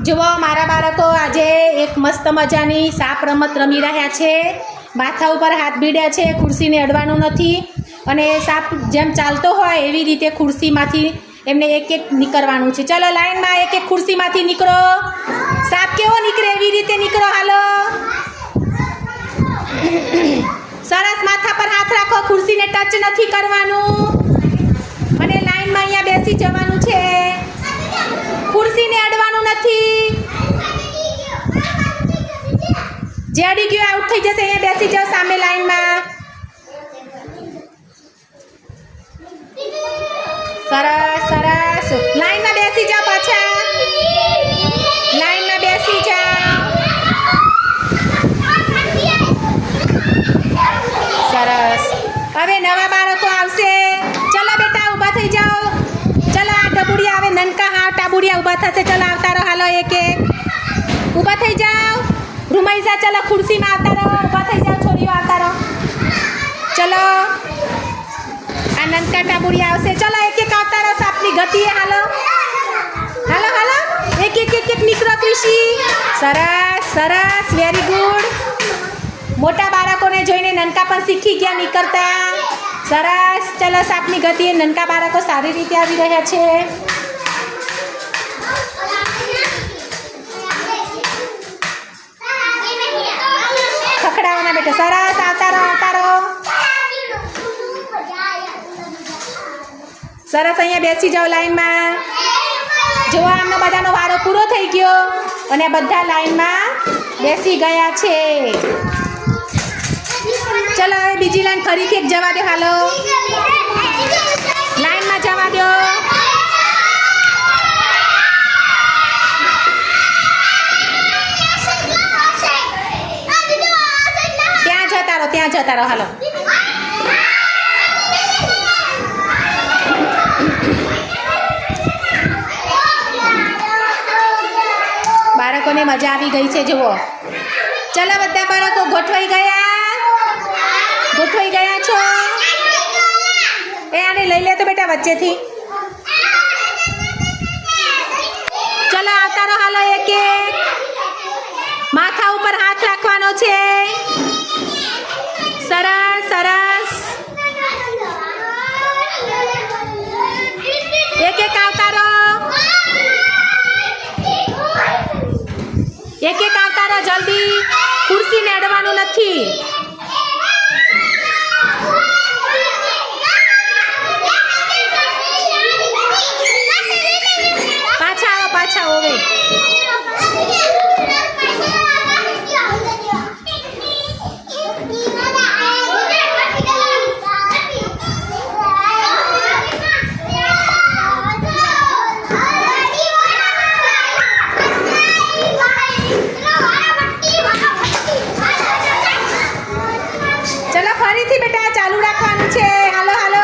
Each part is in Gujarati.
જુઓ મારા બાળકો આજે એક મસ્ત મજાની સાપ રમત રમી રહ્યા છે. માથા ઉપર હાથ ભીડ્યા છે, ખુરશીને અડવાનું નથી અને સાપ જેમ ચાલતો હોય એવી રીતે ખુરશીમાંથી એમને એક એક નીકળવાનું છે. ચલો લાઈનમાં એક એક ખુરશીમાંથી નીકળો. સાપ કેવો નીકળે એવી રીતે નીકળો. હાલો સરસ. માથા પર હાથ રાખો, ખુરશીને ટચ નથી કરવાનું અને લાઈનમાં અહીંયા બેસી જવાનું છે. ખુરશીને અડવાનું નથી. જે અડી ગયો આઉટ થઈ જશે. અહીંયા બેસી જાઓ સામે લાઈનમાં. સરસ સરસ. લાઈનમાં બેસી જાઓ પાછા. લાઈનમાં બેસી જાઓ. સરસ. હવે નવા બાળકો આવશે. ચલો બેટા ઊભા થઈ જાઓ. ચલો આ ઢબુડિયા આવે નનકા હા ટાબુડિયા ઊભા થશે. ચલો આવતા રહો. હાલો એક એક ઊભા થઈ જાઓ. રૂમૈસા ચલો ખુરશીમાં આવતા રહો. ઊભા થઈ જાઓ. છોરીઓ આવતા રહો. ચલો આ નનકા ટાબુડિયા આવશે. ચલો એક એક આવતા રહો. સાપની ગતિએ હાલો હાલો હાલો. એક એક એક એક નીકળો કૃષિ. સરસ સરસ. Very good. મોટા બાળકોને જોઈને નનકા પણ શીખી ગયા નીકળતા. સરસ. ચલો સાપની ગતિએ નનકા બાળકો સારી રીતે આવી રહ્યા છે. ખખડાવાના બેટા. સરસ. આવતા રહો આવતા રહો. સરસ. અહીંયા બેસી જાઓ લાઈનમાં. જો આમનો બધાનો વારો પૂરો થઈ ગયો અને બધા લાઈનમાં બેસી ગયા છે. ચલો હવે બીજી લાઈન ફરીથી એક જવા દો. હાલો લાઈનમાં જવા દો. ત્યાં જતા રહો ત્યાં જતા રહો. હાલો બાળકોને મજા આવી ગઈ છે. જુઓ ચલો બધા બાળકો ગોઠવાઈ ગયા. ગોઠવાઈ ગયા છો? એ આને લઈ લે તો બેટા વચ્ચેથી. ચલો આવતા રહો. હાલો એક એક. માથા ઉપર હાથ રાખવાનો છે. સરસ સરસ. એક એક આવતા રહો. એક એક આવતા રહો જલ્દી. ખુરશીને અડવાનું નથી. પાછા આવો પાછા હવે. ચલો ફરીથી બેટા ચાલુ રાખવાનું છે. હાલો હાલો.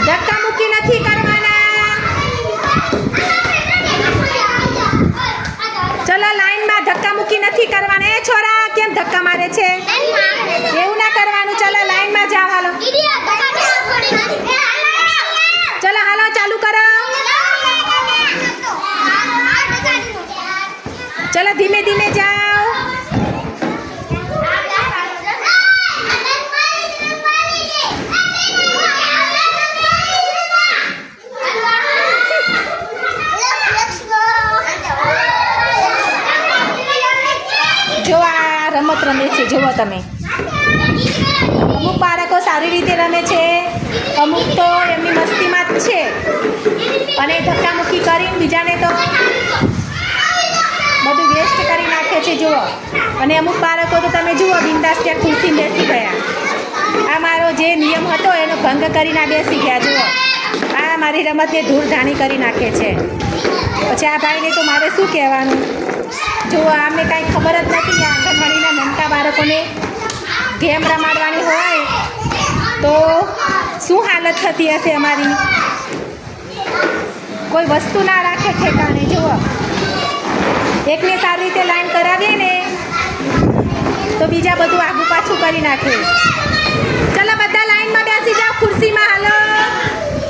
ધક્કા મુક્કી નથી કરવાના. ચલો લાઈનમાં ધક્કા મુક્કી નથી કરવાના. એ છોરા કેમ ધક્કા મારે છે? એવું ના કરવાનું. ચલો લાઈનમાં જાઓ. હાલો ચલો હાલો ચાલુ કરો. ચલો ધીમે ધીમે જાઓ. જો આ રમત રમે છે. જુઓ તમે. અમુક બાળકો સારી રીતે રમે છે, અમુક તો એમની મસ્તીમાં જ છે અને ધક્કા મુક્કી કરીને બીજાને તો બધું વેસ્ટ કરી નાખે છે. જુઓ. અને અમુક બાળકો તો તમે જુઓ બિંદાસ ત્યાં ખુરશી બેસી ગયા. આ મારો જે નિયમ હતો એનો ભંગ કરીને બેસી ગયા. જુઓ આ મારી રમતને ધૂળધાણી કરી નાખે છે. પછી આ ભાઈને તો મારે શું કહેવાનું? જુઓ આમને કાંઈ ખબર જ નથી. આંગણવાડીના નાનકા બાળકોને ગેમ રમાડવાની હોય તો શું હાલત થતી હશે અમારી. કોઈ વસ્તુ ના રાખે ઠેકાણે. જુઓ એકને સારી રીતે લાઈન કરાવીએ ને તો બીજા બધું આગું પાછું કરી નાખે.